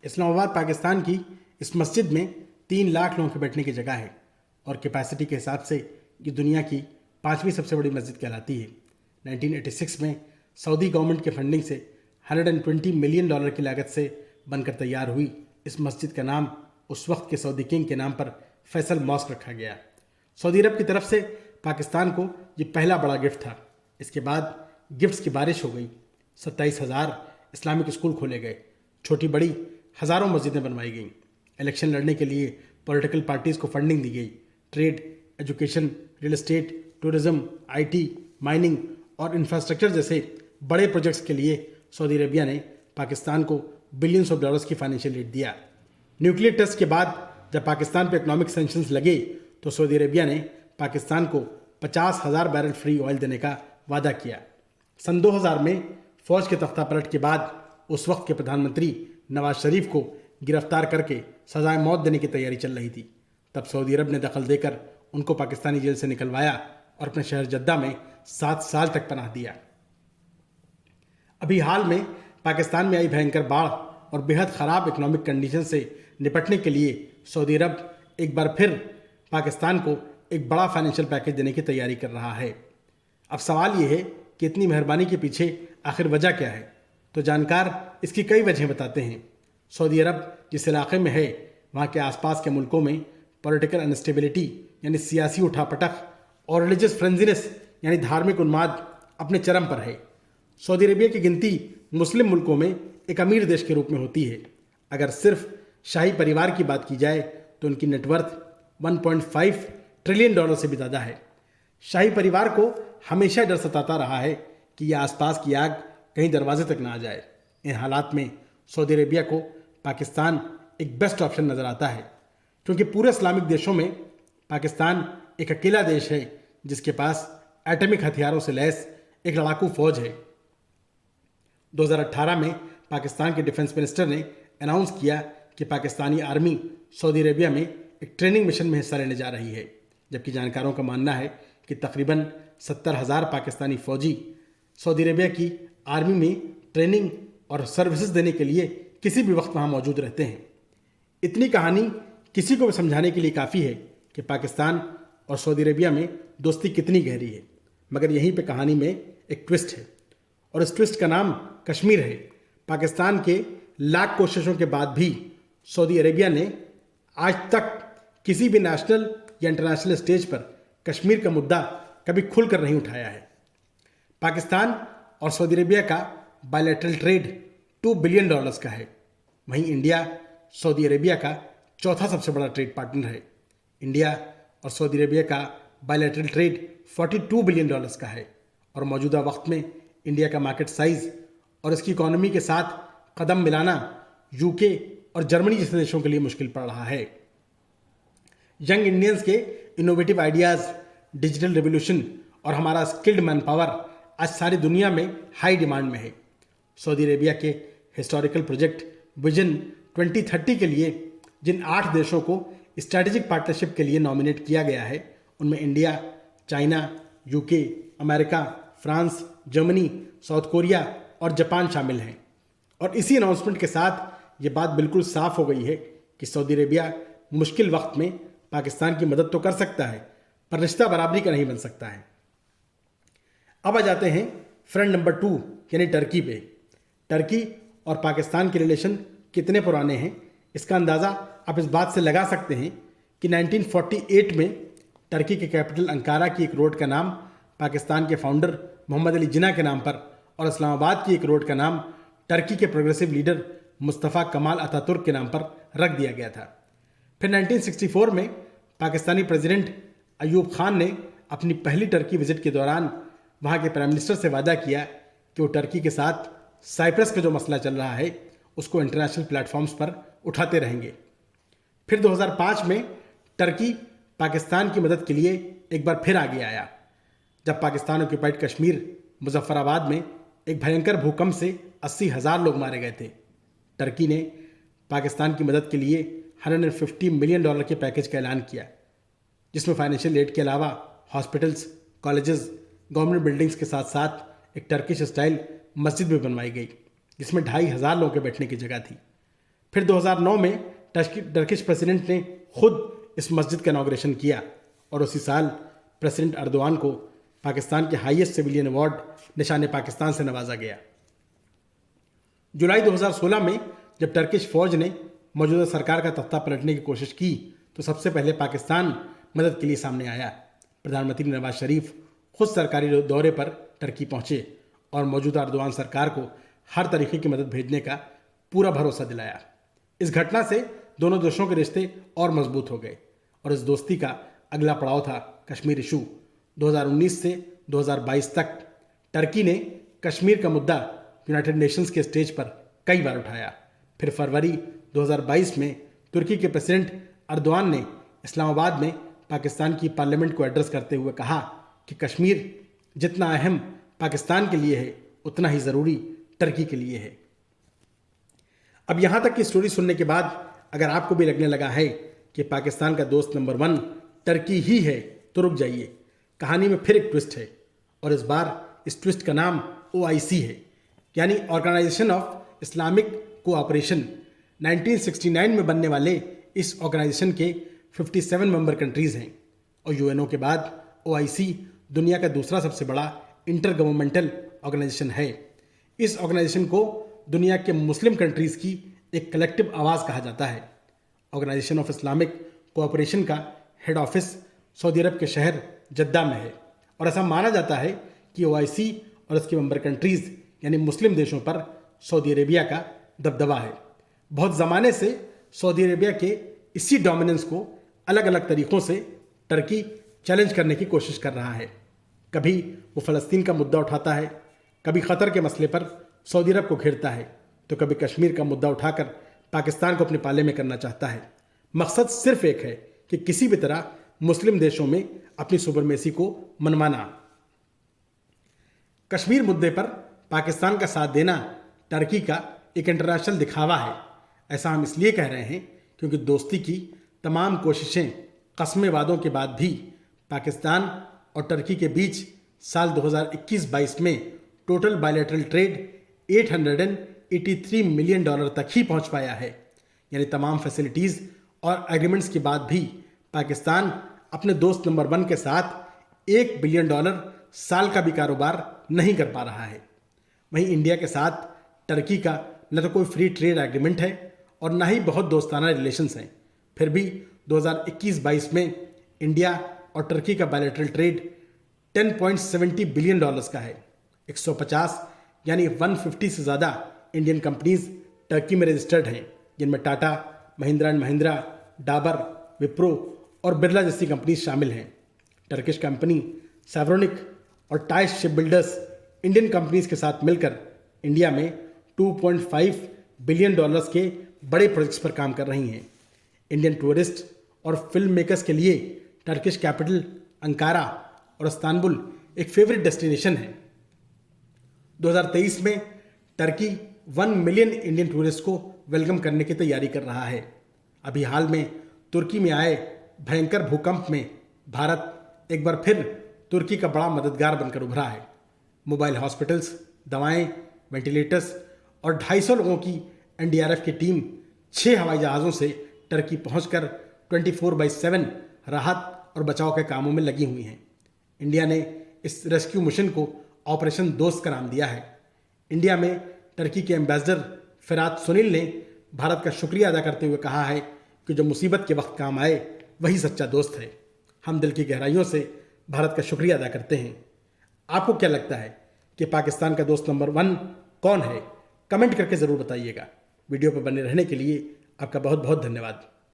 इस्लामाबाद पाकिस्तान की इस मस्जिद में 3 लाख लोगों के बैठने की जगह है और कैपेसिटी के हिसाब से ये दुनिया की 5वीं सबसे बड़ी मस्जिद कहलाती है। 1986 में सऊदी गवर्नमेंट के फंडिंग से $120 मिलियन की लागत से बनकर तैयार हुई इस मस्जिद का नाम उस वक्त के सऊदी किंग के नाम पर फैसल मॉस्क रखा गया। सऊदी अरब की तरफ से पाकिस्तान को ये पहला बड़ा गिफ्ट था। इसके बाद गिफ्ट्स की बारिश हो गई। 27,000 इस्लामिक स्कूल खोले गए, छोटी बड़ी हज़ारों मस्जिदें बनवाई गईं। इलेक्शन लड़ने के लिए पॉलिटिकल पार्टीज़ को फंडिंग दी गई। Trade, education, real estate, tourism, IT, mining और इंफ्रास्ट्रक्चर जैसे बड़े प्रोजेक्ट्स के लिए सऊदी अरेबिया ने पाकिस्तान को बिलियंस ऑफ डॉलर्स की फाइनेंशियल एड दिया। न्यूक्लियर टेस्ट के बाद जब पाकिस्तान पर इकोनॉमिक सैंक्शंस लगे तो सऊदी अरेबिया ने पाकिस्तान को 50,000 बैरल फ्री ऑयल देने का वादा किया। सन 2000 में फौज के तख्तापलट के बाद उस वक्त के प्रधानमंत्री नवाज शरीफ को गिरफ्तार करके सजाए मौत देने की तैयारी चल रही थी। तब सऊदी अरब ने दखल देकर उनको पाकिस्तानी जेल से निकलवाया और अपने शहर जद्दा में 7 साल तक पनाह दिया। अभी हाल में पाकिस्तान में आई भयंकर बाढ़ और बेहद ख़राब इकोनॉमिक कंडीशन से निपटने के लिए सऊदी अरब एक बार फिर पाकिस्तान को एक बड़ा फाइनेंशियल पैकेज देने की तैयारी कर रहा है। अब सवाल ये है कि इतनी मेहरबानी के पीछे आखिर वजह क्या है? तो जानकार इसकी कई वजह बताते हैं। सऊदी अरब जिस इलाके में है वहाँ के आसपास के मुल्कों में पॉलिटिकल अनस्टेबिलिटी यानी सियासी उठापटक और रिलीजियस फ्रेंजीनेस यानी धार्मिक उन्माद अपने चरम पर है। सऊदी अरेबिया की गिनती मुस्लिम मुल्कों में एक अमीर देश के रूप में होती है। अगर सिर्फ शाही परिवार की बात की जाए तो उनकी नेटवर्थ $1.5 ट्रिलियन से भी ज़्यादा है। शाही परिवार को हमेशा डर सताता रहा है कि यह आसपास की आग कहीं दरवाजे तक ना आ जाए। इन हालात में सऊदी अरेबिया को पाकिस्तान एक बेस्ट ऑप्शन नज़र आता है, क्योंकि पूरे इस्लामिक देशों में पाकिस्तान एक अकेला देश है जिसके पास एटॉमिक हथियारों से लैस एक लड़ाकू फौज है। 2018 में पाकिस्तान के डिफेंस मिनिस्टर ने अनाउंस किया कि पाकिस्तानी आर्मी सऊदी अरेबिया में एक ट्रेनिंग मिशन में हिस्सा लेने जा रही है, जबकि जानकारों का मानना है कि तकरीबन 70,000 पाकिस्तानी फौजी सऊदी अरेबिया की आर्मी में ट्रेनिंग और सर्विसेज देने के लिए किसी भी वक्त वहाँ मौजूद रहते हैं। इतनी कहानी किसी को भी समझाने के लिए काफ़ी है कि पाकिस्तान और सऊदी अरेबिया में दोस्ती कितनी गहरी है। मगर यहीं पे कहानी में एक ट्विस्ट है और इस ट्विस्ट का नाम कश्मीर है। पाकिस्तान के लाख कोशिशों के बाद भी सऊदी अरेबिया ने आज तक किसी भी नेशनल या इंटरनेशनल स्टेज पर कश्मीर का मुद्दा कभी खुलकर नहीं उठाया है। पाकिस्तान और सऊदी अरेबिया का बायलैटरल ट्रेड $2 बिलियन का है। वहीं इंडिया सऊदी अरेबिया का चौथा सबसे बड़ा ट्रेड पार्टनर है। इंडिया और सऊदी अरेबिया का बायलैटरल ट्रेड $42 बिलियन का है और मौजूदा वक्त में इंडिया का मार्केट साइज और इसकी इकोनॉमी के साथ कदम मिलाना यूके और जर्मनी जैसे देशों के लिए मुश्किल पड़ रहा है। यंग इंडियंस के इनोवेटिव आइडियाज़, डिजिटल रेवोल्यूशन और हमारा स्किल्ड मैन पावर आज सारी दुनिया में हाई डिमांड में है। सऊदी अरेबिया के हिस्टोरिकल प्रोजेक्ट विजन 2030 के लिए जिन 8 देशों को स्ट्रैटेजिक पार्टनरशिप के लिए नॉमिनेट किया गया है उनमें India, China, UK, America, France, Germany, south Korea और जापान शामिल हैं। और इसी अनाउंसमेंट के साथ ये बात बिल्कुल साफ हो गई है कि सऊदी अरेबिया मुश्किल वक्त में पाकिस्तान की मदद तो कर सकता है पर रिश्ता बराबरी का नहीं बन सकता है। अब आ जाते हैं फ्रेंड नंबर 2 यानी टर्की पे। टर्की और पाकिस्तान के रिलेशन कितने पुराने हैं इसका अंदाज़ा आप इस बात से लगा सकते हैं कि 1948 में टर्की के कैपिटल अंकारा की एक रोड का नाम पाकिस्तान के फाउंडर मोहम्मद अली जिन्ना के नाम पर और इस्लामाबाद की एक रोड का नाम टर्की के progressive leader Mustafa Kemal Ataturk के नाम पर रख दिया गया था। फिर 1964 में पाकिस्तानी प्रेसिडेंट अयूब खान ने अपनी पहली टर्की विजिट के दौरान वहाँ के प्राइम मिनिस्टर से वादा किया कि वो टर्की के साथ साइप्रस का जो मसला चल रहा है उसको इंटरनेशनल प्लेटफॉर्म्स पर उठाते रहेंगे। फिर 2005 में टर्की पाकिस्तान की मदद के लिए एक बार फिर आगे आया जब पाकिस्तान ऑक्यूपाइड कश्मीर मुजफ्फराबाद में एक भयंकर भूकंप से 80,000 लोग मारे गए थे। टर्की ने पाकिस्तान की मदद के लिए $150 मिलियन के पैकेज का ऐलान किया, जिसमें फाइनेंशियल एड के अलावा हॉस्पिटल्स, कॉलेजेस, गवर्नमेंट बिल्डिंग्स के साथ साथ एक टर्किश स्टाइल मस्जिद भी बनवाई गई जिसमें 2,500 लोगों के बैठने की जगह थी। फिर 2009 में टर्किश प्रेसिडेंट ने खुद इस मस्जिद का इनॉग्रेशन किया और उसी साल प्रेसिडेंट अर्दोआन को पाकिस्तान के हाईएस्ट सिविलियन अवार्ड निशान पाकिस्तान से नवाजा गया। जुलाई 2016 में जब टर्किश फौज ने मौजूदा सरकार का तख्ता पलटने की कोशिश की तो सबसे पहले पाकिस्तान मदद के लिए सामने आया। प्रधानमंत्री नवाज शरीफ खुद सरकारी दौरे पर टर्की पहुंचे और मौजूदा अर्दोआन सरकार को हर तरीके की मदद भेजने का पूरा भरोसा दिलाया। इस घटना से दोनों देशों के रिश्ते और मजबूत हो गए और इस दोस्ती का अगला पड़ाव था कश्मीर इशू। 2019 से 2022 तक टर्की ने कश्मीर का मुद्दा यूनाइटेड नेशंस के स्टेज पर कई बार उठाया। फिर फरवरी 2022 में तुर्की के प्रेसिडेंट अर्दोआन ने इस्लामाबाद में पाकिस्तान की पार्लियामेंट को एड्रेस करते हुए कहा कि कश्मीर जितना अहम पाकिस्तान के लिए है उतना ही ज़रूरी टर्की के लिए है। अब यहाँ तक की स्टोरी सुनने के बाद अगर आपको भी लगने लगा है कि पाकिस्तान का दोस्त नंबर 1 टर्की ही है तो रुक जाइए, कहानी में फिर एक ट्विस्ट है और इस बार इस ट्विस्ट का नाम OIC है, यानी ऑर्गेनाइजेशन ऑफ इस्लामिक कोऑपरेशन। 1969 में बनने वाले इस ऑर्गेनाइजेशन के 57 मेंबर कंट्रीज़ हैं और UNO के बाद OIC दुनिया का दूसरा सबसे बड़ा इंटर गवर्नमेंटल ऑर्गेनाइजेशन है। इस ऑर्गेनाइजेशन को दुनिया के मुस्लिम कंट्रीज़ की एक कलेक्टिव आवाज़ कहा जाता है। ऑर्गेनाइजेशन ऑफ इस्लामिक कोऑपरेशन का हेड ऑफिस सऊदी अरब के शहर जद्दा में है और ऐसा माना जाता है कि OIC और इसके मेंबर कंट्रीज़ यानी मुस्लिम देशों पर सऊदी अरेबिया का दबदबा है। बहुत ज़माने से सऊदी अरेबिया के इसी डोमिनेंस को अलग अलग तरीक़ों से टर्की चैलेंज करने की कोशिश कर रहा है। कभी वो फ़लस्तीन का मुद्दा उठाता है, कभी क़तर के मसले पर सऊदी अरब को घेरता है, तो कभी कश्मीर का मुद्दा उठाकर पाकिस्तान को अपने पाले में करना चाहता है। मकसद सिर्फ एक है कि किसी भी तरह मुस्लिम देशों में अपनी सुपरमेसी को मनवाना। कश्मीर मुद्दे पर पाकिस्तान का साथ देना टर्की का एक इंटरनेशनल दिखावा है। ऐसा हम इसलिए कह रहे हैं क्योंकि दोस्ती की तमाम कोशिशें, कस्में, वादों के बाद भी पाकिस्तान और टर्की के बीच साल 2021-22 में टोटल बायलैटरल ट्रेड $883 मिलियन तक ही पहुंच पाया है। यानी तमाम फैसिलिटीज़ और एग्रीमेंट्स के बाद भी पाकिस्तान अपने दोस्त नंबर 1 के साथ $1 बिलियन साल का भी कारोबार नहीं कर पा रहा है। वहीं इंडिया के साथ टर्की का न तो कोई फ्री ट्रेड एग्रीमेंट है और ना ही बहुत दोस्ताना रिलेशंस हैं। फिर भी 2021-22 में इंडिया और टर्की का बायलैटरल ट्रेड $10.70 बिलियन का है। 150 यानी 150 से ज़्यादा इंडियन कंपनीज टर्की में रजिस्टर्ड हैं, जिनमें टाटा, महिंद्रा एंड महिंद्रा, डाबर, विप्रो और बिरला जैसी कंपनीज शामिल हैं। टर्किश कंपनी सेवरोनिक और टाइस शिप बिल्डर्स इंडियन कंपनीज के साथ मिलकर इंडिया में $2.5 बिलियन के बड़े प्रोजेक्ट्स पर काम कर रही हैं। इंडियन टूरिस्ट और फिल्म मेकर्स के लिए टर्किश कैपिटल अंकारा और इस्तांबुल एक फेवरेट डेस्टिनेशन है। 2023 में टर्की 1 मिलियन इंडियन टूरिस्ट को वेलकम करने की तैयारी कर रहा है। अभी हाल में तुर्की में आए भयंकर भूकंप में भारत एक बार फिर तुर्की का बड़ा मददगार बनकर उभरा है। मोबाइल हॉस्पिटल्स, दवाएं, वेंटिलेटर्स और 250 लोगों की NDRF की टीम 6 हवाई जहाज़ों से टर्की पहुंचकर 24/7 राहत और बचाव के कामों में लगी हुई हैं। इंडिया ने इस रेस्क्यू मिशन को ऑपरेशन दोस्त का नाम दिया है। इंडिया में टर्की के एम्बेसडर फिरात सुनील ने भारत का शुक्रिया अदा करते हुए कहा है कि जो मुसीबत के वक्त काम आए वही सच्चा दोस्त है। हम दिल की गहराइयों से भारत का शुक्रिया अदा करते हैं। आपको क्या लगता है कि पाकिस्तान का दोस्त नंबर 1 कौन है? कमेंट करके ज़रूर बताइएगा। वीडियो पर बने रहने के लिए आपका बहुत बहुत धन्यवाद।